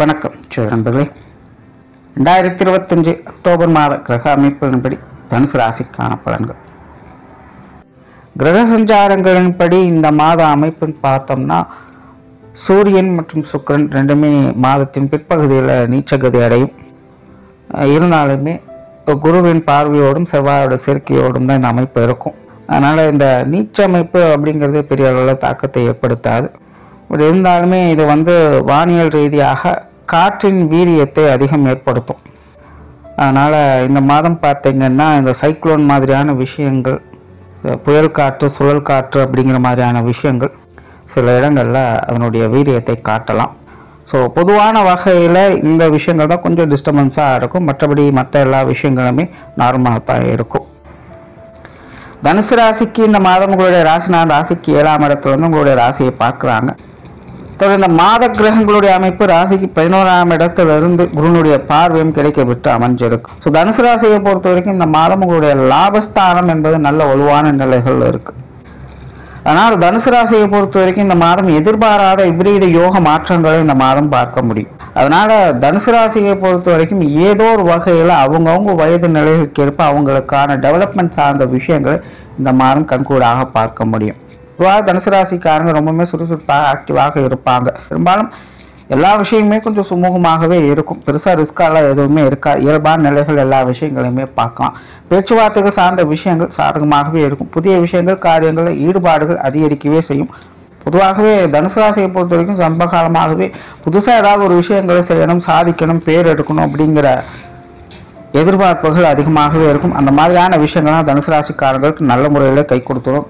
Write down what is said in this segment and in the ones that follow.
வணக்கம் நண்பர்களே. 2025 அக்டோபர் மாத கிரக அமைப்புகளின்படி தனுசு ராசிக்கான பலன்கள். கிரக சஞ்சாரங்களின்படி இந்த மாத அமைப்புன்னு பார்த்தோம்னா, சூரியன் மற்றும் சுக்கிரன் ரெண்டுமே மாதத்தின் பிற்பகுதியில் நீச்சகதி அடையும். இருந்தாலுமே குருவின் பார்வையோடும் செவ்வாயோட சேர்க்கையோடும் தான் இந்த அமைப்பு இருக்கும். அதனால் இந்த நீச்ச அமைப்பு அப்படிங்கிறது பெரிய அளவில் தாக்கத்தை ஏற்படுத்தாது. இப்படி இருந்தாலுமே இது வானியல் ரீதியாக காற்றின் வீரியத்தை அதிகம் ஏற்படுத்தும். அதனால் இந்த மாதம் பார்த்தீங்கன்னா இந்த சைக்ளோன் மாதிரியான விஷயங்கள், புயல் காற்று, சுழல் காற்று அப்படிங்கிற மாதிரியான விஷயங்கள் சில இடங்களில் அதனுடைய வீரியத்தை காட்டலாம். ஸோ பொதுவான வகையில் இந்த விஷயங்கள் தான் கொஞ்சம் டிஸ்டர்பன்ஸாக இருக்கும். மற்றபடி மற்ற எல்லா விஷயங்களுமே நார்மலாக தான் இருக்கும். தனுசு ராசிக்கு இந்த மாதம் உங்களுடைய ராசிநாதன் ராசிக்கு 7ஆம் இடத்துல உங்களுடைய ராசியை பார்க்குறாங்க. இந்த மாத கிரகங்களுடைய அமைப்பு ராசிக்கு 11ஆம் இடத்திலிருந்து குருனுடைய பார்வையும் கிடைக்கப்பட்டு அமைஞ்சிருக்கு. ஸோ தனுசு ராசியை பொறுத்த வரைக்கும் இந்த மாதம் உங்களுடைய லாபஸ்தானம் என்பது நல்ல வலுவான நிலைகள் இருக்கு. ஆனால் தனுசு ராசியை பொறுத்த வரைக்கும் இந்த மாதம் எதிர்பாராத விபரீத யோக மாற்றங்களை இந்த மாதம் பார்க்க முடியும். அதனால தனுசு ராசியை பொறுத்த வரைக்கும் ஏதோ ஒரு வகையில் அவங்கவுங்க வயது நிலைகளுக்கு ஏற்ப அவங்களுக்கான டெவலப்மெண்ட் சார்ந்த விஷயங்களை இந்த மாதம் கண்கூடாக பார்க்க முடியும். பொதுவாக தனுசு ராசிக்காரங்க ரொம்பவுமே சுறுசுறுப்பாக ஆக்டிவாக இருப்பாங்க. பெரும்பாலும் எல்லா விஷயமே கொஞ்சம் சுமூகமாகவே இருக்கும். பெருசாக ரிஸ்காலாம் எதுவுமே இருக்காது. இயல்பான நிலைகள் எல்லா விஷயங்களையுமே பார்க்கலாம். பேச்சுவார்த்தைகள் சார்ந்த விஷயங்கள் சாதகமாகவே இருக்கும். புதிய விஷயங்கள், காரியங்களில் ஈடுபாடுகள் அதிகரிக்கவே செய்யும். பொதுவாகவே தனுசு ராசியை பொறுத்த வரைக்கும் சம்பகாலமாகவே புதுசாக ஏதாவது ஒரு விஷயங்களை செய்யணும், சாதிக்கணும், பேர் எடுக்கணும் அப்படிங்கிற எதிர்பார்ப்புகள் அதிகமாகவே இருக்கும். அந்த மாதிரியான விஷயங்கள்லாம் தனுசு ராசிக்காரர்களுக்கு நல்ல முறையில் கை கொடுத்துரும்.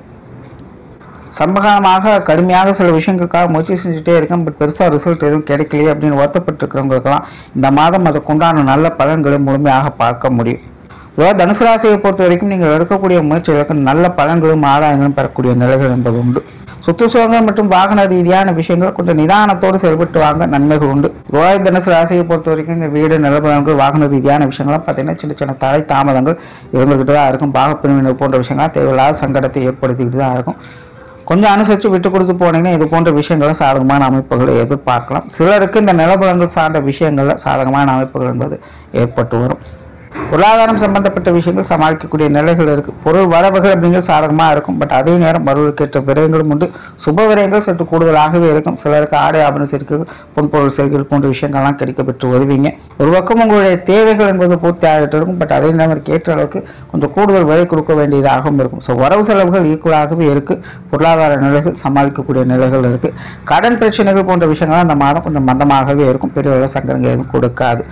சம்பகாலமாக கடுமையாக சில விஷயங்களுக்காக முயற்சி செஞ்சுட்டே இருக்கேன், பட் பெருசாக ரிசல்ட் எதுவும் கிடைக்கலையே அப்படின்னு வருத்தப்பட்டிருக்கிறவங்களுக்கெல்லாம் இந்த மாதம் அதுக்குண்டான நல்ல பலன்களை முழுமையாக பார்க்க முடியும். அதாவது தனுசு ராசியை பொறுத்த வரைக்கும் நீங்கள் எடுக்கக்கூடிய முயற்சிகளுக்கு நல்ல பலன்களும் ஆதாயங்களும் பெறக்கூடிய நிலைகள் என்பது உண்டு. சொத்து சுகங்கள் மற்றும் வாகன ரீதியான விஷயங்கள் கொஞ்சம் நிதானத்தோடு செயல்பட்டு வாங்க நன்மைகள் உண்டு. தனுசு ராசியை பொறுத்த வரைக்கும் இந்த வீடு, நிலப்பலன்கள், வாகன ரீதியான விஷயங்கள்லாம் பார்த்தீங்கன்னா சின்ன சின்ன தடை தாமதங்கள் இருந்துகிட்டு தான் இருக்கும். பாகப்பிரிவினர் போன்ற விஷயங்கள்லாம் தேவையில்லாத சங்கடத்தை ஏற்படுத்திக்கிட்டு தான் இருக்கும். கொஞ்சம் அனுசரித்து விட்டு கொடுத்து போனீங்கன்னா இது போன்ற விஷயங்களை சாதகமான அமைப்புகளை எதிர்பார்க்கலாம். சிலருக்கு இந்த நிலப்பலன்கள் சார்ந்த விஷயங்களில் சாதகமான அமைப்புகள் என்பது ஏற்பட்டு வரும். பொருளாதாரம் சம்பந்தப்பட்ட விஷயங்கள் சமாளிக்கக்கூடிய நிலைகள் இருக்குது. பொருள் வரவுகள் அப்படிங்கிறது சாதகமாக இருக்கும். பட் அதே நேரம் வருவதற்கேற்ற விரயங்களும் உண்டு. சுப விரயங்கள் சற்று கூடுதலாகவே இருக்கும். சிலருக்கு ஆடை ஆபரண சேர்க்கைகள், பொன்பொருள் சேர்க்கைகள் போன்ற விஷயங்கள்லாம் கிடைக்கப்பெற்று வருவீங்க. ஒரு பக்கம் உங்களுடைய தேவைகள் என்பது பூர்த்தி ஆகிட்டு இருக்கும். பட் அதே நேரம் ஏற்ற அளவுக்கு கொஞ்சம் கூடுதல் விலை கொடுக்க வேண்டியதாகவும் இருக்கும். ஸோ வரவு செலவுகள் ஈக்குவலாகவே இருக்குது. பொருளாதார நிலைகள் சமாளிக்கக்கூடிய நிலைகள் இருக்குது. கடன் பிரச்சனைகள் போன்ற விஷயங்கள்லாம் இந்த மாதம் கொஞ்சம் மந்தமாகவே இருக்கும். பெரிய அளவு சங்கடங்கள் எதுவும் கொடுக்காது.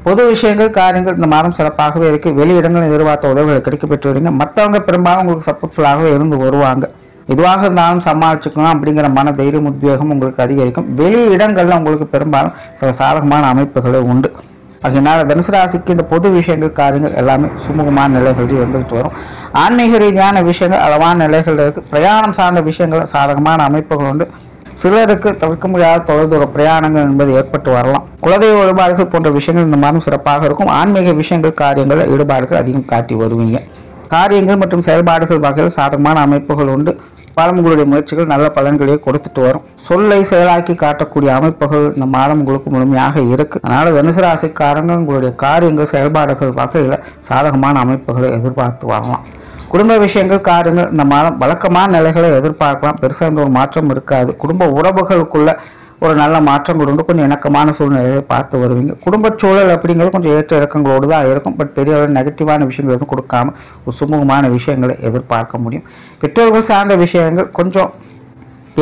பொது விஷயங்கள், காரியங்கள் இந்த மாதம் சிறப்பாகவே இருக்கு. வெளியிடங்கள் எதிர்பார்த்த உதவிகள் கிடைக்கப்பெற்று வரீங்க. மற்றவங்க பெரும்பாலும் உங்களுக்கு சப்போர்ட்ஃபுல்லாகவே இருந்து வருவாங்க. எதுவாக இருந்தாலும் சமாளிச்சுக்கலாம் அப்படிங்கிற மன தைரியம், உத்வேகம் உங்களுக்கு அதிகரிக்கும். வெளி இடங்கள்ல உங்களுக்கு பெரும்பாலும் சில சாதகமான அமைப்புகளே உண்டு. அதனால தனுசு ராசிக்கு இந்த பொது விஷயங்கள், காரியங்கள் எல்லாமே சுமூகமான நிலைகளில் இருந்துகிட்டு வரும். ஆன்மீக ரீதியான விஷயங்கள் அளவான நிலைகள் இருக்கு. பிரயாணம் சார்ந்த விஷயங்கள் சாதகமான அமைப்புகள் உண்டு. சிலருக்கு தவிர்க்க முடியாத தொலைதூர பிரயாணங்கள் என்பது ஏற்பட்டு வரலாம். குலதெய்வ வழிபாடுகள் போன்ற விஷயங்கள் இந்த மாதம் சிறப்பாக இருக்கும். ஆன்மீக விஷயங்கள், காரியங்கள் ஈடுபாடுகள் அதிகம் காட்டி வருவீங்க. காரியங்கள் மற்றும் செயல்பாடுகள் வகையில் சாதகமான அமைப்புகள் உண்டு. உங்களுடைய முயற்சிகள் நல்ல பலன்களையே கொடுத்துட்டு வரும். சொல்லை செயலாக்கி காட்டக்கூடிய அமைப்புகள் இந்த மாதம் உங்களுக்கு முழுமையாக இருக்கு. அதனால தனுசு ராசிக்காரங்க உங்களுடைய காரியங்கள், செயல்பாடுகள் வகையில் சாதகமான அமைப்புகளை எதிர்பார்த்து வரலாம். குடும்ப விஷயங்கள், காரியங்கள் இந்த மாதம் வழக்கமான நிலைகளை எதிர்பார்க்கலாம். பெருசாக இந்த ஒரு மாற்றம் இருக்காது. குடும்ப உறவுகளுக்குள்ள ஒரு நல்ல மாற்றங்கள் உண்டு. கொஞ்சம் இணக்கமான சூழ்நிலையை பார்த்து வருவீங்க. குடும்ப சூழல் அப்படிங்கிறது கொஞ்சம் ஏற்ற இறக்கங்களோடு தான் இருக்கும். பட் பெரிய ஒரு நெகட்டிவான விஷயங்கள் எதுவும் கொடுக்காம ஒரு சுமூகமான விஷயங்களை எதிர்பார்க்க முடியும். பெற்றோர்கள் சார்ந்த விஷயங்கள் கொஞ்சம்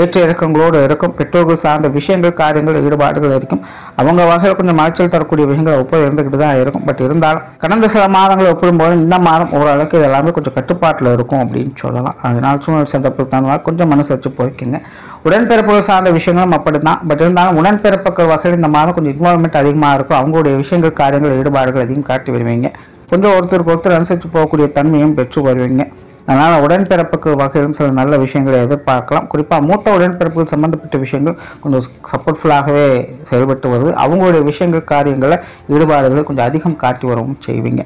ஏற்ற இறக்கங்களோடு இருக்கும். பெற்றோர்கள் சார்ந்த விஷயங்கள், காரியங்கள், ஈடுபாடுகள் இருக்கும். அவங்க வகையில் கொஞ்சம் மாற்றல் தரக்கூடிய விஷயங்கள் ஒப்பது இருந்துக்கிட்டு தான் இருக்கும். பட் இருந்தாலும் கடந்த சில மாதங்களை ஒப்பிடும்போது இந்த மாதம் ஓரளவுக்கு இது எல்லாமே கொஞ்சம் கட்டுப்பாட்டில் இருக்கும் அப்படின்னு சொல்லலாம். அதனால் சூழ்நிலை சந்தர்ப்பத்துக்கு தகுந்த கொஞ்சம் மனசு வச்சு போய்க்குங்க. உடன்பிறப்புகள் சார்ந்த விஷயங்களும் அப்படி தான். பட் இருந்தாலும் உடன்பிறப்புகள் வகையில் இந்த மாதம் கொஞ்சம் இன்வால்மெண்ட் அதிகமாக இருக்கும். அவங்களுடைய விஷயங்கள், காரியங்கள், ஈடுபாடுகள் அதிகம் காட்டி வருவீங்க. கொஞ்சம் ஒருத்தருக்கு ஒருத்தர் அனுசரித்து போகக்கூடிய தன்மையும் பெற்று வருவீங்க. அதனால் உடன்பிறப்புக்கு வகையிலும் சில நல்ல விஷயங்களை எதிர்பார்க்கலாம். குறிப்பாக மூத்த உடன்பிறப்புகள் சம்பந்தப்பட்ட விஷயங்கள் கொஞ்சம் சப்போர்ட்ஃபுல்லாகவே செயல்பட்டு வருது. அவங்களுடைய விஷயங்கள், காரியங்களை, ஈடுபாடுகளை கொஞ்சம் அதிகம் காட்டி வரவும் செய்வீங்க.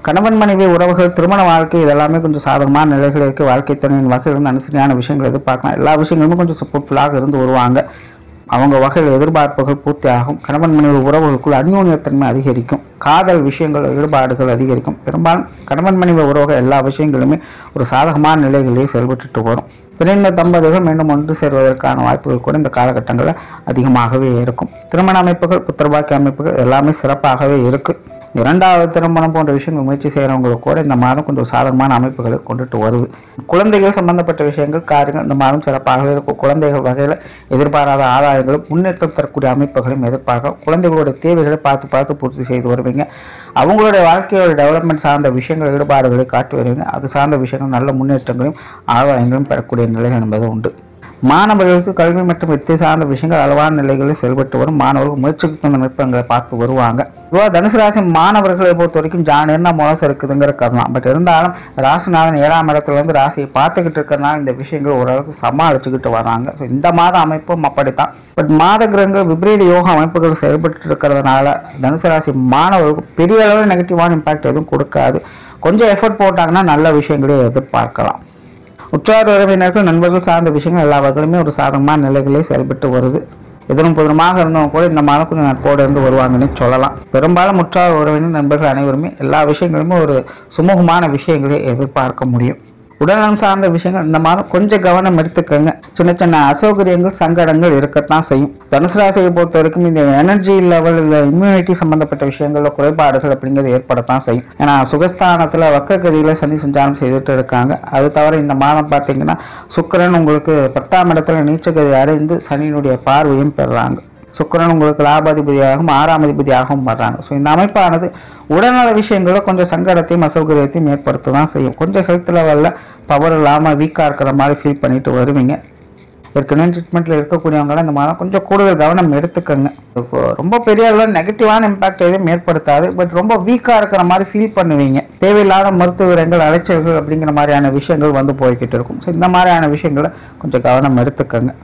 கணவன் மனைவி உறவுகள், திருமண வாழ்க்கை இதெல்லாமே கொஞ்சம் சாதகமான நிலைகள் இருக்குது. வாழ்க்கை துணையின் வகையில் அனுசரியான விஷயங்கள் எதிர்பார்க்கலாம். எல்லா விஷயங்களுமே கொஞ்சம் சப்போர்ட்ஃபுல்லாக இருந்து வருவாங்க. அவங்க வகையில் எதிர்பார்ப்புகள் பூர்த்தியாகும். கணவன் மனைவி உறவுகளுக்குள் அந்யோன்யத்தன்மை அதிகரிக்கும். காதல் விஷயங்கள் ஈடுபாடுகள் அதிகரிக்கும். பெரும்பாலும் கணவன் மனைவி உறவுகள் எல்லா விஷயங்களுமே ஒரு சாதகமான நிலைகளிலே செயல்பட்டு வரும். பிரிந்த தம்பதிகள் மீண்டும் ஒன்று சேர்வதற்கான வாய்ப்புகள் கூட இந்த காலகட்டங்களில் அதிகமாகவே இருக்கும். திருமண அமைப்புகள், புத்திரபாக்கிய அமைப்புகள் எல்லாமே சிறப்பாகவே இருக்கு. இரண்டாவது திருமணம் போன்ற விஷயங்கள் முயற்சி செய்கிறவங்களுக்கு கூட இந்த மாதம் கொஞ்சம் சாதகமான அமைப்புகளை கொண்டுட்டு வருது. குழந்தைகள் சம்பந்தப்பட்ட விஷயங்கள், காரியங்கள் இந்த மாதம் சிறப்பாகவே இருக்கும். குழந்தைகள் வகையில் எதிர்பாராத ஆதாயங்களும் முன்னேற்றம் தரக்கூடிய அமைப்புகளையும் எதிர்பார்க்கலாம். குழந்தைகளுடைய தேவைகளை பார்த்து பூர்த்தி செய்து வருவீங்க. அவங்களுடைய வாழ்க்கையோட டெவலப்மெண்ட் சார்ந்த விஷயங்கள், ஈடுபாடுகளை காட்டி வருவீங்க. அது சார்ந்த விஷயங்கள் நல்ல முன்னேற்றங்களையும் ஆதாயங்களும் பெறக்கூடிய நிலைகள் என்பது உண்டு. மாணவர்களுக்கு கல்வி மற்றும் வித்தை சார்ந்த விஷயங்கள் அளவான நிலைகளில் செயல்பட்டு வரும். மாணவர்கள் முயற்சிக்கு தகுந்த நுட்பங்களை பார்த்து வருவாங்க. தனுசு ராசி மாணவர்களை பொறுத்த வரைக்கும் ஜானியர்னா மோசம் இருக்குதுங்கிற கருதான். பட் இருந்தாலும் ராசிநாதன் 7ஆம் இடத்துல இருந்து ராசியை பார்த்துக்கிட்டு இருக்கிறனால இந்த விஷயங்கள் ஓரளவுக்கு சமாளிச்சுக்கிட்டு வராங்க. ஸோ இந்த மாத அமைப்பும் அப்படித்தான். பட் மாத கிரகங்கள் விபரீத யோக அமைப்புகள் செயல்பட்டு இருக்கிறதுனால தனுசு ராசி மாணவர்களுக்கு பெரிய அளவில் நெகட்டிவான இம்பாக்ட் எதுவும் கொடுக்காது. கொஞ்சம் எஃபர்ட் போட்டாங்கன்னா நல்ல விஷயங்களே எதிர்பார்க்கலாம். உற்றார் உறவினர்கள், நண்பர்கள் சார்ந்த விஷயங்கள் எல்லா வகையிலுமே ஒரு சாதகமான நிலைகளே செயல்பட்டு வருது. எதிரும் புதிரமாக இருந்தவங்க கூட இந்த மாதம் கொஞ்சம் நட்போடு இருந்து வருவாங்கன்னு சொல்லலாம். பெரும்பாலும் உற்றார் உறவினர் நண்பர்கள் அனைவருமே எல்லா விஷயங்களுமே ஒரு சுமூகமான விஷயங்களை எதிர்பார்க்க முடியும். உடல்நலம் சார்ந்த விஷயங்கள் இந்த மாதம் கொஞ்சம் கவனம் எடுத்துக்கங்க. சின்ன சின்ன அசௌகரியங்கள், சங்கடங்கள் இருக்கத்தான் செய்யும். தனுசு ராசியை பொறுத்த வரைக்கும் இந்த எனர்ஜி லெவல், இந்த இம்யூனிட்டி சம்பந்தப்பட்ட விஷயங்கள்ல குறைபாடுகள் அப்படிங்கிறது ஏற்படத்தான் செய்யும். ஏன்னா சுகஸ்தானத்துல வக்கரகதியில சனி சஞ்சாரம் செய்துட்டு இருக்காங்க. அது தவிர இந்த மாதம் பார்த்தீங்கன்னா சுக்கிரன் உங்களுக்கு 10ஆம் இடத்துல நீச்சகதி அடைந்து சனியினுடைய பார்வையும் பெறுறாங்க. சுக்கிரன் உங்களுக்கு லாபாதிபதியாகவும் 6ஆம் அதிபதியாகவும் வர்றாங்க. ஸோ இந்த அமைப்பானது உடல்நல விஷயங்களில் கொஞ்சம் சங்கடத்தையும் அசௌகரியத்தையும் ஏற்படுத்த தான் செய்யும். கொஞ்சம் ஹெல்த் லெவலில் பவர் இல்லாமல் வீக்காக இருக்கிற மாதிரி ஃபீல் பண்ணிட்டு வருவீங்க. ஏற்கனவே ட்ரீட்மெண்ட்டில் இருக்கக்கூடியவங்களாம் இந்த மாதிரி கொஞ்சம் கூடுதல் கவனம் எடுத்துக்கோங்க. ரொம்ப பெரிய அளவில் நெகட்டிவான இம்பாக்ட் எதுவும் ஏற்படுத்தாது. பட் ரொம்ப வீக்காக இருக்கிற மாதிரி ஃபீல் பண்ணுவீங்க. தேவையில்லாத மருத்துவ விரங்கள், அலைச்சல்கள் அப்படிங்கிற மாதிரியான விஷயங்கள் வந்து போய்கிட்டு இருக்கும். ஸோ இந்த மாதிரியான விஷயங்களை கொஞ்சம் கவனம் எடுத்துக்கோங்க.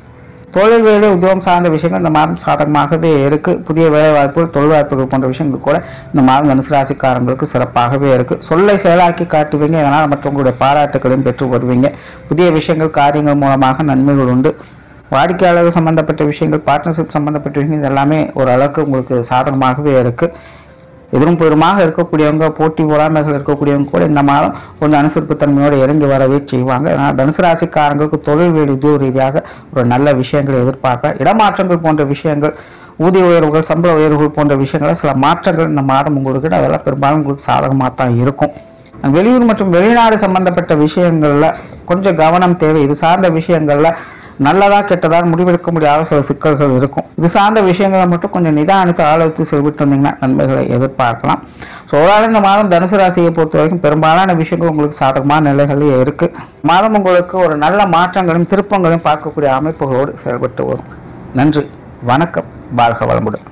தொழில், வேலை, உத்தியோகம் சார்ந்த விஷயங்கள் இந்த மாதம் சாதகமாகவே இருக்கு. புதிய வேலை வாய்ப்புகள், தொழில் வாய்ப்புகள் போன்ற விஷயங்கள் கூட இந்த மாதம் தனுசு ராசிக்காரங்களுக்கு சிறப்பாகவே இருக்கு. சொல்லை செயலாக்கி காட்டுவீங்க. இதனால் மற்றவங்களுடைய பாராட்டுகளையும் பெற்று வருவீங்க. புதிய விஷயங்கள், காரியங்கள் மூலமாக நன்மைகள் உண்டு. வாடிக்கையாளர்கள் சம்பந்தப்பட்ட விஷயங்கள், பார்ட்னர்ஷிப் சம்பந்தப்பட்ட விஷயங்கள் இதெல்லாமே ஓரளவுக்கு உங்களுக்கு சாதகமாகவே இருக்கு. எதிரும் புதிரமாக இருக்கக்கூடியவங்க, போட்டி பொறாமைகள் இருக்கக்கூடியவங்க கூட இந்த மாதம் கொஞ்சம் அனுசரிப்பு தன்மையோடு இறங்கி வரவே செய்வாங்க. அதனால் தனுசு ராசிக்காரங்களுக்கு தொழில், வேலை, உத்தியோக ரீதியாக ஒரு நல்ல விஷயங்களை எதிர்பார்ப்பேன். இடமாற்றங்கள் போன்ற விஷயங்கள், ஊதிய உயர்வுகள், சம்பள உயர்வுகள் போன்ற விஷயங்கள், சில மாற்றங்கள் இந்த மாதம் உங்களுக்கு அதெல்லாம் பெரும்பாலும் உங்களுக்கு சாதகமாக தான் இருக்கும். வெளியூர் மற்றும் வெளிநாடு சம்பந்தப்பட்ட விஷயங்கள்ல கொஞ்சம் கவனம் தேவை. இது சார்ந்த விஷயங்கள்ல நல்லதா கெட்டதா முடிவெடுக்க முடியாத சில சிக்கல்கள் இருக்கும். இது சார்ந்த விஷயங்களை மட்டும் கொஞ்சம் நிதானித்து ஆலோசித்து செயல்பட்டு வந்தீங்கன்னா நன்மைகளை எதிர்பார்க்கலாம். ஸோ இந்த மாதம் தனுசு ராசியை பொறுத்த வரைக்கும் பெரும்பாலான விஷயங்கள் உங்களுக்கு சாதகமான நிலைகளே இருக்கு. மாதம் உங்களுக்கு ஒரு நல்ல மாற்றங்களையும் திருப்பங்களையும் பார்க்கக்கூடிய அமைப்புகளோடு செயல்பட்டு வரும். நன்றி, வணக்கம், வாழ்க வளமுடன்.